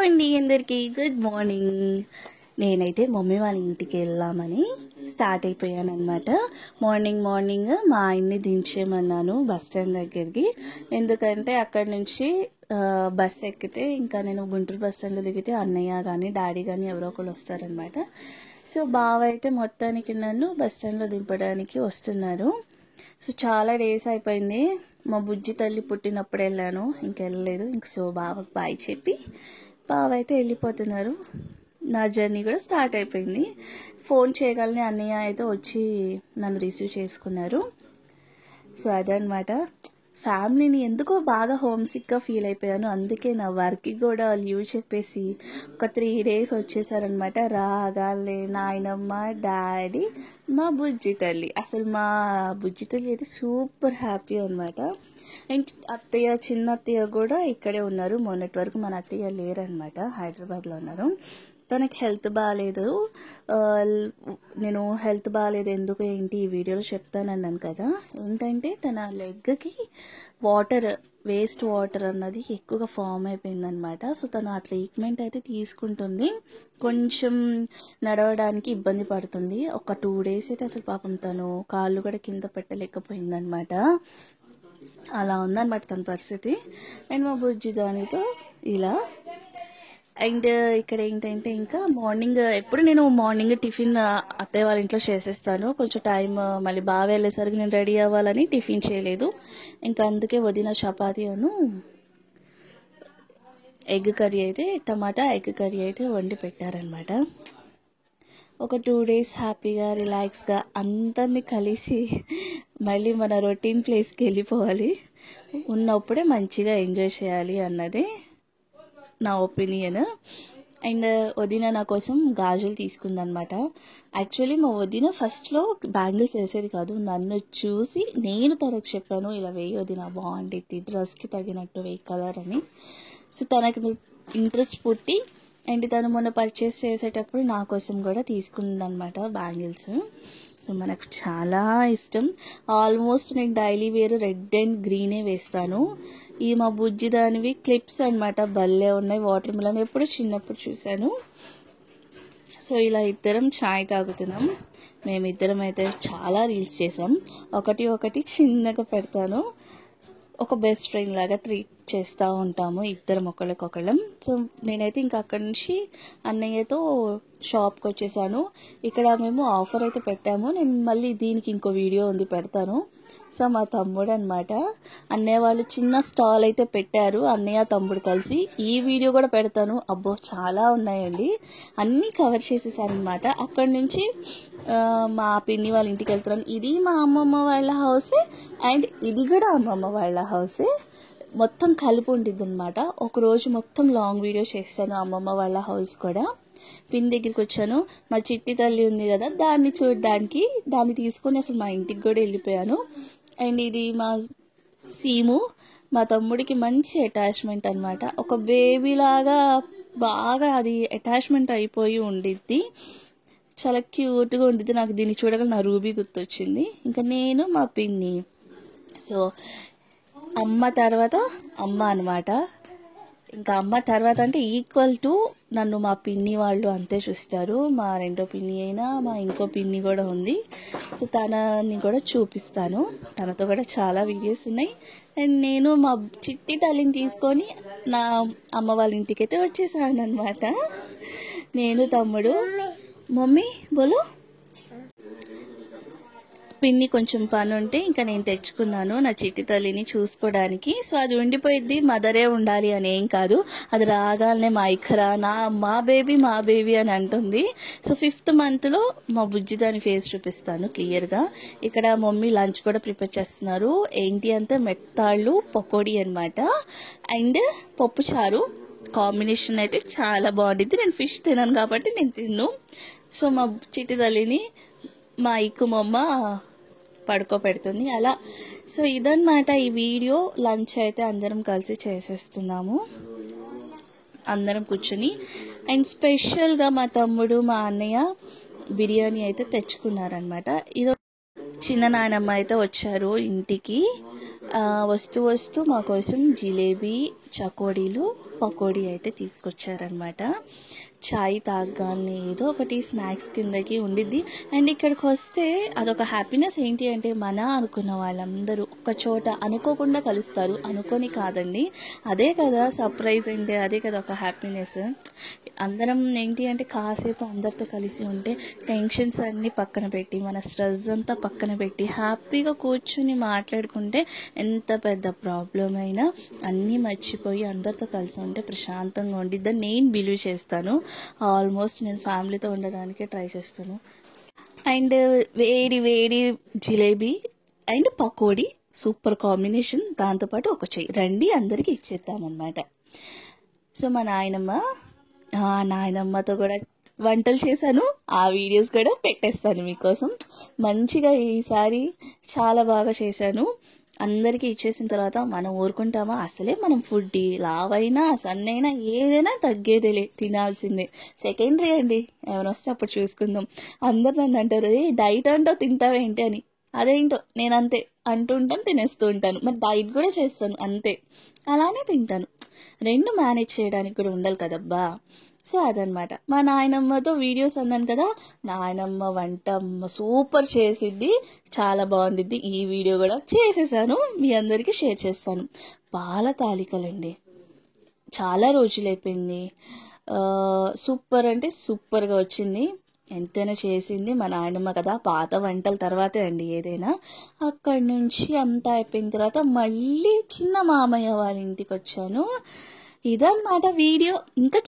అండి అందరికీ good morning. నేనైతే మమ్మీ వాళ్ళ ఇంటికి వెళ్దామని స్టార్ట్ అయిపోయాను అనమాట. మార్నింగ్ మా ఆయన్ని దించేయమన్నాను బస్ స్టాండ్ దగ్గరికి. ఎందుకంటే అక్కడి నుంచి బస్ ఎక్కితే ఇంకా నేను గుంటూరు బస్ స్టాండ్లో దిగితే అన్నయ్య కానీ డాడీ కానీ ఎవరో ఒకరు వస్తారనమాట. సో బావ అయితే మొత్తానికి నన్ను బస్ స్టాండ్లో దింపడానికి వస్తున్నారు. సో చాలా డేస్ అయిపోయింది. మా బుజ్జి తల్లి పుట్టినప్పుడు వెళ్ళాను, ఇంకెళ్ళలేదు. సో బావకు బాయ్ చెప్పి బావ అయితే వెళ్ళిపోతున్నారు. నా జర్నీ కూడా స్టార్ట్ అయిపోయింది. ఫోన్ చేయగలని అన్నయ్య అయితే వచ్చి నన్ను రిసీవ్ చేసుకున్నారు. సో అదనమాట. ఫ్యామిలీని ఎందుకో బాగా హోమ్సిక్గా ఫీల్ అయిపోయాను. అందుకే నా వర్క్కి కూడా లీవ్ చెప్పేసి ఒక 3 days వచ్చేసారనమాట. రాగాలే నాయనమ్మ, డాడీ, మా బుజ్జి తల్లి. అసలు మా బుజ్జి తల్లి అయితే సూపర్ హ్యాపీ అనమాట. అండ్ అత్తయ్య, చిన్న అత్తయ్య కూడా ఇక్కడే ఉన్నారు. మొన్నటి వరకు మన అత్తయ్య లేరనమాట, హైదరాబాద్లో ఉన్నారు. తనకి హెల్త్ బాగాలేదు. నేను హెల్త్ బాగాలేదు ఎందుకు ఏంటి ఈ వీడియోలో చెప్తానన్నాను కదా. ఏంటంటే తన లెగ్కి వేస్ట్ వాటర్ అన్నది ఎక్కువగా ఫామ్ అయిపోయిందనమాట. సో తను ఆ ట్రీట్మెంట్ అయితే తీసుకుంటుంది. కొంచెం నడవడానికి ఇబ్బంది పడుతుంది. ఒక 2 days అయితే అసలు పాపం తను కాళ్ళు కూడా కింద పెట్టలేకపోయిందనమాట. అలా ఉందన్నమాట తన పరిస్థితి. అండ్ మా బుజ్జి దానితో ఇలా. అండ్ ఇక్కడ ఏంటంటే ఇంకా ఎప్పుడు నేను మార్నింగ్ టిఫిన్ అత్తయ్య వాళ్ళ ఇంట్లో చేసేస్తాను. కొంచెం టైం మళ్ళీ బాగా వెళ్ళేసరికి నేను రెడీ అవ్వాలని టిఫిన్ చేయలేదు. ఇంకా అందుకే వదిన చపాతీ ఎగ్ కర్రీ అయితే టమాటా ఎగ్ కర్రీ అయితే వండి పెట్టారనమాట. ఒక 2 days హ్యాపీగా రిలాక్స్గా అందరినీ కలిసి మళ్ళీ మన రొటీన్ ప్లేస్కి వెళ్ళిపోవాలి. ఉన్నప్పుడే మంచిగా ఎంజాయ్ చేయాలి అన్నదే నా ఒపీనియన్. అండ్ వదిన నా కోసం గాజులు తీసుకుందనమాట. యాక్చువల్లీ మా వదిన ఫస్ట్లో బ్యాంగిల్స్ వేసేది కాదు. నన్ను చూసి నేను తనకు చెప్పాను, ఇలా వేయి వదిన బాగుంటుంది, డ్రెస్కి తగినట్టు వేయి కలర్ అని. సో తనకు ఇంట్రెస్ట్ పుట్టి అండ్ తను మొన్న పర్చేస్ చేసేటప్పుడు నా కోసం కూడా తీసుకుందనమాట బ్యాంగిల్స్. సో మనకు చాలా ఇష్టం. ఆల్మోస్ట్ నేను డైలీ వేర్ రెడ్ అండ్ గ్రీనే వేస్తాను. ఈ మా బుజ్జి దానివి క్లిప్స్ అనమాట, భలే ఉన్నాయి. వాటర్ మిలన్ ఎప్పుడు చిన్నప్పుడు చూశాను. సో ఇలా ఇద్దరం చాయ్ తాగుతున్నాం. మేమిద్దరం అయితే చాలా రీల్స్ చేసాం. ఒకటి చిన్నగా పెడతాను. ఒక బెస్ట్ ఫ్రెండ్ లాగా ట్రీట్ చేస్తూ ఉంటాము ఇద్దరం ఒకళ్ళకొకళ్ళం. సో నేనైతే ఇంకా అక్కడి నుంచి అన్నయ్యతో షాప్కి వచ్చేసాను. ఇక్కడ మేము ఆఫర్ అయితే పెట్టాము. నేను మళ్ళీ దీనికి ఇంకో వీడియో ఉంది, పెడతాను. సో మా తమ్ముడు అనమాట, అన్నయ్య వాళ్ళు చిన్న స్టాల్ అయితే పెట్టారు, అన్నయ్య తమ్ముడు కలిసి. ఈ వీడియో కూడా పెడతాను. అబ్బో చాలా ఉన్నాయండి, అన్నీ కవర్ చేసేసాను అనమాట. అక్కడి నుంచి మా పిన్ని వాళ్ళ ఇంటికి వెళ్తున్నాను. ఇది మా అమ్మమ్మ వాళ్ళ హౌసే అండ్ ఇది కూడా అమ్మమ్మ వాళ్ళ హౌసే. మొత్తం కలిపి ఉండిద్ది అనమాట. ఒకరోజు మొత్తం లాంగ్ వీడియో చేస్తాను అమ్మమ్మ వాళ్ళ హౌస్ కూడా. పిన్ దగ్గరికి వచ్చాను. మా చిట్టి తల్లి ఉంది కదా, దాన్ని చూడడానికి దాన్ని తీసుకొని అసలు మా ఇంటికి కూడా వెళ్ళిపోయాను. అండ్ ఇది మా సీము, మా తమ్ముడికి మంచి అటాచ్మెంట్ అనమాట. ఒక బేబీ లాగా బాగా అది అటాచ్మెంట్ అయిపోయి ఉండిద్ది. చాలా క్యూట్గా ఉండిద్ది. నాకు దీన్ని చూడగా నా రూబీ గుర్తొచ్చింది. ఇంకా నేను మా పిన్ని. సో అమ్మ తర్వాత అమ్మ అనమాట. ఇంకా అమ్మ తర్వాత అంటే ఈక్వల్ టు నన్ను మా పిన్ని వాళ్ళు అంతే చూస్తారు. మా రెండో పిన్ని అయినా మా ఇంకో పిన్ని కూడా ఉంది. సో తనని కూడా చూపిస్తాను. తనతో కూడా చాలా వీడియోస్ ఉన్నాయి. అండ్ నేను మా చిట్టి తల్లిని తీసుకొని నా అమ్మ వాళ్ళ ఇంటికి అయితే వచ్చేసాను అనమాట. నేను తమ్ముడు. మమ్మీ బోలో. పిన్ని కొంచెం పని ఉంటే ఇంకా నేను తెచ్చుకున్నాను నా చిట్టి తల్లిని చూసుకోవడానికి. సో అది ఉండిపోయిద్ది, మదరే ఉండాలి అని ఏం కాదు. అది రాగాలనే మా ఇక్కరా మా బేబీ అని అంటుంది. సో 5th monthలో మా బుజ్జి దాని ఫేస్ చూపిస్తాను క్లియర్గా. ఇక్కడ మమ్మీ లంచ్ కూడా ప్రిపేర్ చేస్తున్నారు. ఏంటి అంటే మెత్తాళ్ళు పకోడీ అనమాట అండ్ పప్పుచారు. కాంబినేషన్ అయితే చాలా బాగుంటుంది. నేను ఫిష్ తినాను కాబట్టి నేను తిన్ను. సో మా చిట్టి తల్లిని మా ఇక్కుమమ్మ పడుకోబెడుతుంది అలా. సో ఇదన్నమాట ఈ వీడియో. లంచ్ అయితే అందరం కలిసి చేసేస్తున్నాము, అందరం కూర్చొని. అండ్ స్పెషల్గా మా తమ్ముడు మా అన్నయ్య బిర్యానీ అయితే తెచ్చుకున్నారనమాట. ఇది చిన్న నాయనమ్మ అయితే వచ్చారు ఇంటికి. వస్తూ మా కోసం జిలేబీ, చకోడీలు, పకోడీ అయితే తీసుకొచ్చారనమాట. చాయ్ తాగగానే ఏదో ఒకటి స్నాక్స్ కిందకి ఉండిద్ది. అండ్ ఇక్కడికి వస్తే అదొక హ్యాపీనెస్. ఏంటి అంటే మన అనుకున్న వాళ్ళందరూ ఒక చోట అనుకోకుండా కలుస్తారు. అనుకొని కాదండి, అదే కదా సర్ప్రైజ్ అంటే, అదే కదా ఒక హ్యాపీనెస్. అందరం ఏంటి అంటే కాసేపు అందరితో కలిసి ఉంటే టెన్షన్స్ అన్నీ పక్కన పెట్టి, మన స్ట్రెస్ అంతా పక్కన పెట్టి హ్యాపీగా కూర్చుని మాట్లాడుకుంటే ఎంత పెద్ద ప్రాబ్లం అయినా అన్నీ మర్చిపోయి అందరితో కలిసి ఉంటే ప్రశాంతంగా ఉండిద్దని నేను బిలీవ్ చేస్తాను. ఆల్మోస్ట్ నేను ఫ్యామిలీతో ఉండడానికే ట్రై చేస్తాను. అండ్ వేడి వేడి jalebi and pakodi super combination. దాంతోపాటు ఒక చెయ్యి రండి అందరికీ ఇచ్చేద్దామన్నమాట. సో మా నాయనమ్మతో కూడా వంటలు చేశాను. ఆ వీడియోస్ కూడా పెట్టేస్తాను మీకోసం. మంచిగా ఈసారి చాలా బాగా చేశాను. అందరికీ ఇచ్చేసిన తర్వాత మనం ఊరుకుంటామా? అసలే మనం ఫుడ్ లావైనా సన్నైనా ఏదైనా తగ్గేదేలే, తినాల్సిందే. సెకండరీ అండి, ఏమైనా వస్తే అప్పుడు చూసుకుందాం. అందరు నన్ను అంటారు, ఏ డైట్ అంటావు తింటావేంటి అని. అదేంటో నేను అంతే అంటూ ఉంటాను, తినేస్తూ ఉంటాను. మరి డైట్ కూడా చేస్తాను అంతే, అలానే తింటాను. రెండు మేనేజ్ చేయడానికి కూడా ఉండాలి కదబ్బా. సో అదనమాట. మా నాయనమ్మతో వీడియోస్ అన్నాను కదా, నాయనమ్మ వంట సూపర్ చేసిద్ది, చాలా బాగుండిద్ది. ఈ వీడియో కూడా చేసేసాను, మీ అందరికీ షేర్ చేస్తాను. పాల తాలికలండి, చాలా రోజులైపోయింది. సూపర్ అంటే సూపర్గా వచ్చింది. ఎంతైనా చేసింది మా నాయనమ్మ కదా, పాత వంటల తర్వాతే అండి ఏదైనా. అక్కడి నుంచి అంతా అయిపోయిన తర్వాత మళ్ళీ చిన్న మామయ్య వాళ్ళ ఇంటికి వచ్చాను. ఇదన్నమాట వీడియో. ఇంకా